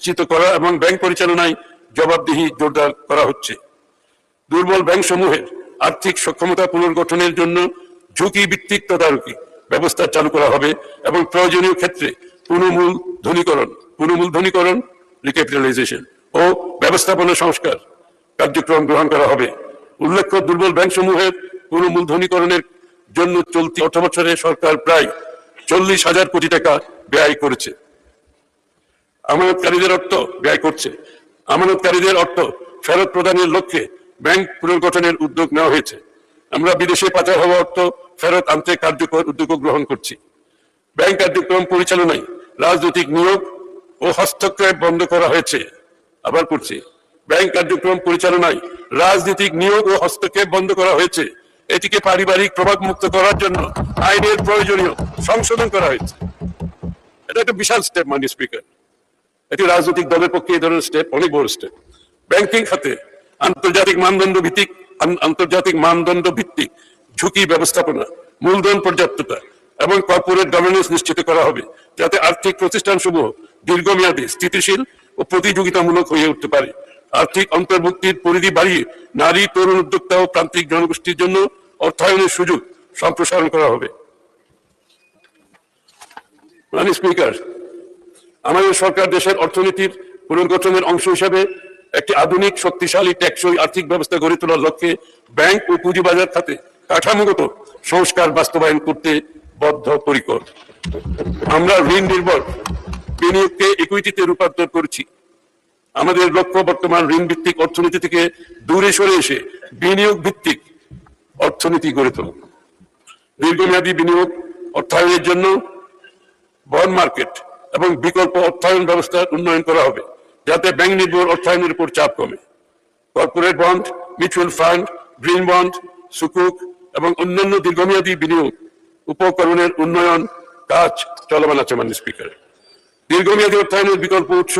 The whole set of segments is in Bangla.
নিশ্চিত করা এবং ব্যাংক পরিচালনায় জবাবদিহি জোরদার করা হচ্ছে। দুর্বল ব্যাংক সমূহের আর্থিক সক্ষমতা পুনর্গঠনের জন্য ঝুঁকি ভিত্তিক তদারকি ব্যবস্থা চালু করা হবে এবং প্রয়োজনীয় ক্ষেত্রে পুনর্মূলধনীকরণ রিক্যাপিটালাইজেশন ও ব্যবস্থাপনা সংস্কার কার্যক্রম গ্রহণ করা হবে। উল্লেখ্য, দুর্বল ব্যাংক সমূহের পুনর্মূলধনীকরণের জন্য চলতি অর্থবছরে সরকার প্রায় 40,000 কোটি টাকা ব্যয় করেছে। আমানতকারীদের অর্থ ফেরত প্রদানের লক্ষ্যে ব্যাংক পুনর্গঠনের উদ্যোগ নেওয়া হয়েছে। আমরা বিদেশে পাচার হওয়া অর্থ ফেরত আনতে কার্যকর উদ্যোগ গ্রহণ করছি। ব্যাংক কার্যক্রম পরিচালনায় রাজনৈতিক নিয়োগ ও হস্তক্ষেপ বন্ধ করা হয়েছে। আবার করছি, ব্যাংক কার্যক্রম পরিচালনায় রাজনৈতিক নিয়োগ ও হস্তক্ষেপ বন্ধ করা হয়েছে। এটিকে পারিবারিক প্রভাব মুক্ত করার জন্য আইনের প্রয়োজনীয় সংশোধন করা হয়েছে। এটা একটা বিশাল স্টেপ মাননীয় স্পিকার। এটি রাজনৈতিক দলের পক্ষে এই ধরনের স্টেপ অনেক বড় স্টেপ। ব্যাংকিং খাতে আন্তর্জাতিক মানদণ্ড ভিত্তিক ঝুঁকি ব্যবস্থাপনা, মূলধন পর্যাপ্ততা এবং কর্পোরেট গভর্নেন্স নিশ্চিত করা হবে, যাতে আর্থিক প্রতিষ্ঠানসমূহ দীর্ঘমেয়াদী স্থিতিশীল ও প্রতিযোগিতামূলক হয়ে উঠতে পারে। আর্থিক অন্তর্ভুক্তির পরিধি বাড়িয়ে নারী, তরুণ উদ্যোক্তা ও প্রান্তিক জনগোষ্ঠীর জন্য অর্থায়নের সুযোগ সম্প্রসারণ করা হবে। মাননীয় স্পিকার, আমাদের সরকার দেশের অর্থনীতির পুনর্গঠনের অংশ হিসাবে একটি আধুনিক, শক্তিশালী, টেকসই আর্থিক ব্যবস্থা গড়ে তোলার লক্ষ্যে ব্যাংক ও পুঁজিবাজার খাতে কাঠামোগত সংস্কার বাস্তবায়ন করতে বদ্ধপরিকর। আমরা ঋণ নির্ভর বিনিয়োগকে ইকুইটিতে রূপান্তর করেছি। আমাদের লক্ষ্য বর্তমান ঋণ ভিত্তিক অর্থনীতি থেকে দূরে সরে এসে বিনিয়োগ ভিত্তিক অর্থনীতি গড়ে তোলা। দীর্ঘমেয়াদী বিনিয়োগ অর্থায়নের জন্য বন্ড মার্কেট এবং বিকল্প অর্থায়ন ব্যবস্থার উন্নয়ন করা হবে, যাতে ব্যাংক নির্ভর অর্থায়নের উপর চাপ কমে। Corporate bond, mutual fund, green bond, সুকুক এবং অন্যান্য দীর্ঘমেয়াদী বিনিয়োগ উপকরণের উন্নয়ন কাজ চলমান আছে। মাননীয় স্পিকার, দীর্ঘমেয়াদী অর্থায়নের বিকল্প উৎস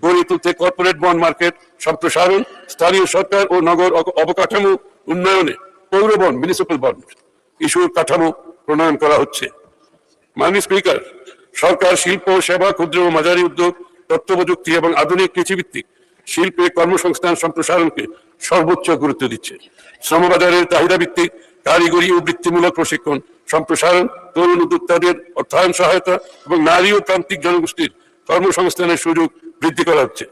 গড়ে তুলতে কর্পোরেট বন্ড মার্কেট সম্প্রসারণ, স্থানীয় সরকার ও নগর অবকাঠামো উন্নয়নে পৌর বন্ড, মিউনিসিপাল বন্ড ইস্যুর কাঠামো প্রণয়ন করা হচ্ছে। মাননীয় স্পিকার, সরকার শিল্প, সেবা, ক্ষুদ্র ও মাঝারি উদ্যোগ, তথ্য প্রযুক্তি এবং আধুনিক কৃষিভিত্তিক শিল্পে কর্মসংস্থান সম্প্রসারণকে সর্বোচ্চ গুরুত্ব দিচ্ছে। শ্রমবাজারের চাহিদা ভিত্তিক কারিগরি ও বৃত্তিমূলক প্রশিক্ষণ সম্প্রসারণ, তরুণ উদ্যোক্তাদের অর্থায়ন সহায়তা এবং নারী ও প্রান্তিক জনগোষ্ঠীর কর্মসংস্থানের সুযোগ বৃদ্ধি করা হচ্ছে।